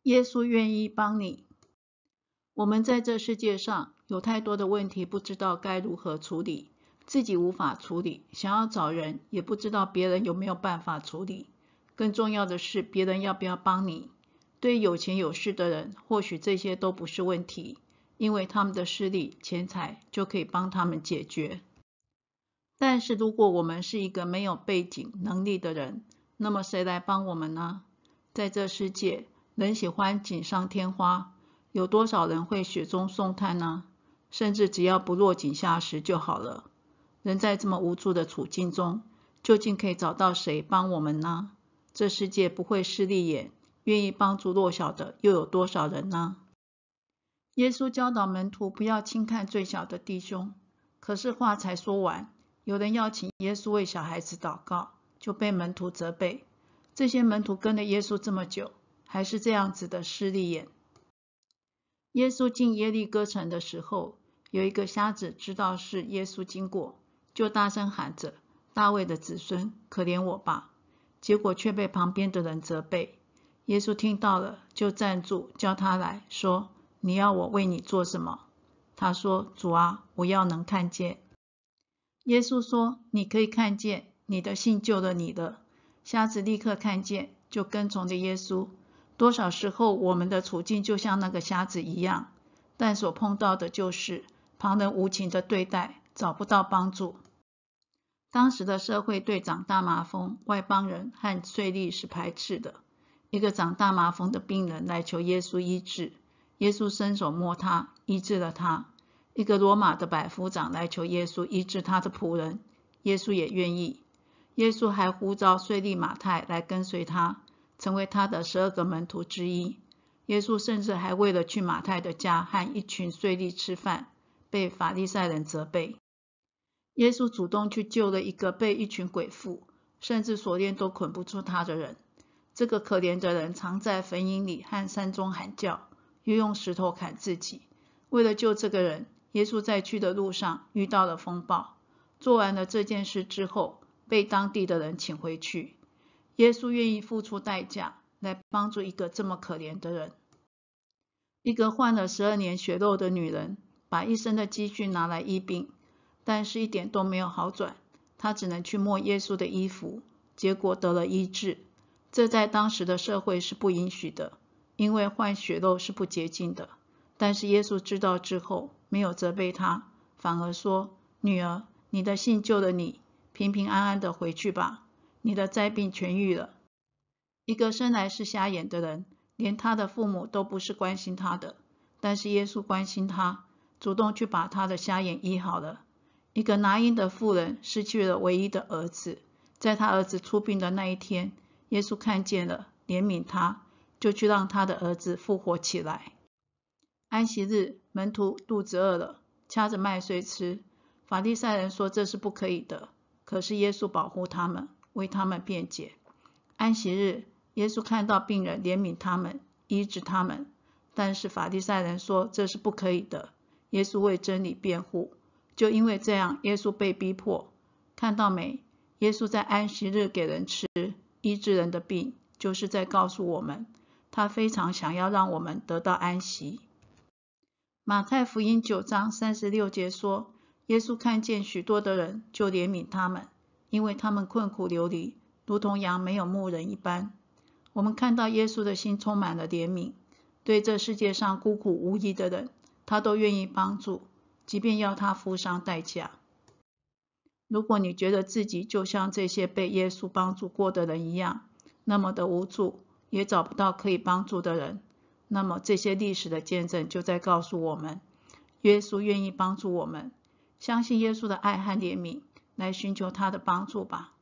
耶稣愿意帮你。我们在这世界上有太多的问题，不知道该如何处理，自己无法处理，想要找人，也不知道别人有没有办法处理。更重要的是，别人要不要帮你。对有钱有势的人，或许这些都不是问题，因为他们的势力、钱财就可以帮他们解决。但是如果我们是一个没有背景、能力的人，那么谁来帮我们呢？在这世界，人喜欢锦上添花，有多少人会雪中送炭呢？甚至只要不落井下石就好了。人在这么无助的处境中，究竟可以找到谁帮我们呢？这世界不会势利眼，愿意帮助弱小的又有多少人呢？耶稣教导门徒不要轻看最小的弟兄，可是话才说完，有人要请耶稣为小孩子祷告，就被门徒责备。这些门徒跟了耶稣这么久，还是这样子的势利眼。耶稣进耶利哥城的时候，有一个瞎子知道是耶稣经过，就大声喊着：大卫的子孙，可怜我吧！结果却被旁边的人责备。耶稣听到了，就站住，叫他来说：你要我为你做什么？他说：主啊，我要能看见。耶稣说：你可以看见，你的信救了你了。瞎子立刻看见，就跟从着耶稣。多少时候我们的处境就像那个瞎子一样，但所碰到的就是旁人无情的对待，找不到帮助。当时的社会对长大麻风、外邦人和税吏是排斥的。一个长大麻风的病人来求耶稣医治，耶稣伸手摸他，医治了他。一个罗马的百夫长来求耶稣医治他的仆人，耶稣也愿意。耶稣还呼召税吏马太来跟随他，成为他的12个门徒之一。耶稣甚至还为了去马太的家和一群税吏吃饭，被法利赛人责备。耶稣主动去救了一个被一群鬼附，甚至锁链都捆不住他的人。这个可怜的人藏在坟茔里和山中喊叫，又用石头砍自己。为了救这个人，耶稣在去的路上遇到了风暴。做完了这件事之后，被当地的人请回去。耶稣愿意付出代价来帮助一个这么可怜的人。一个患了12年血漏的女人，把一生的积蓄拿来医病，但是一点都没有好转。她只能去摸耶稣的衣服，结果得了医治。这在当时的社会是不允许的，因为患血漏是不洁净的。但是耶稣知道之后，没有责备她，反而说：女儿，你的信救了你，平平安安的回去吧，你的灾病痊愈了。一个生来是瞎眼的人，连他的父母都不是关心他的，但是耶稣关心他，主动去把他的瞎眼医好了。一个拿因的妇人失去了唯一的儿子，在他儿子出殡的那一天，耶稣看见了，怜悯他，就去让他的儿子复活起来。安息日，门徒肚子饿了，掐着麦穗吃。法利赛人说这是不可以的，可是耶稣保护他们，为他们辩解。安息日，耶稣看到病人，怜悯他们，医治他们。但是法利赛人说这是不可以的，耶稣为真理辩护。就因为这样，耶稣被逼迫。看到没？耶稣在安息日给人吃，医治人的病，就是在告诉我们，他非常想要让我们得到安息。马太福音9章36节说，耶稣看见许多的人，就怜悯他们，因为他们困苦流离，如同羊没有牧人一般。我们看到耶稣的心充满了怜悯，对这世界上孤苦无依的人，他都愿意帮助，即便要他付上代价。如果你觉得自己就像这些被耶稣帮助过的人一样，那么的无助，也找不到可以帮助的人，那么这些历史的见证就在告诉我们，耶稣愿意帮助我们。相信耶稣的爱和怜悯，来寻求他的帮助吧。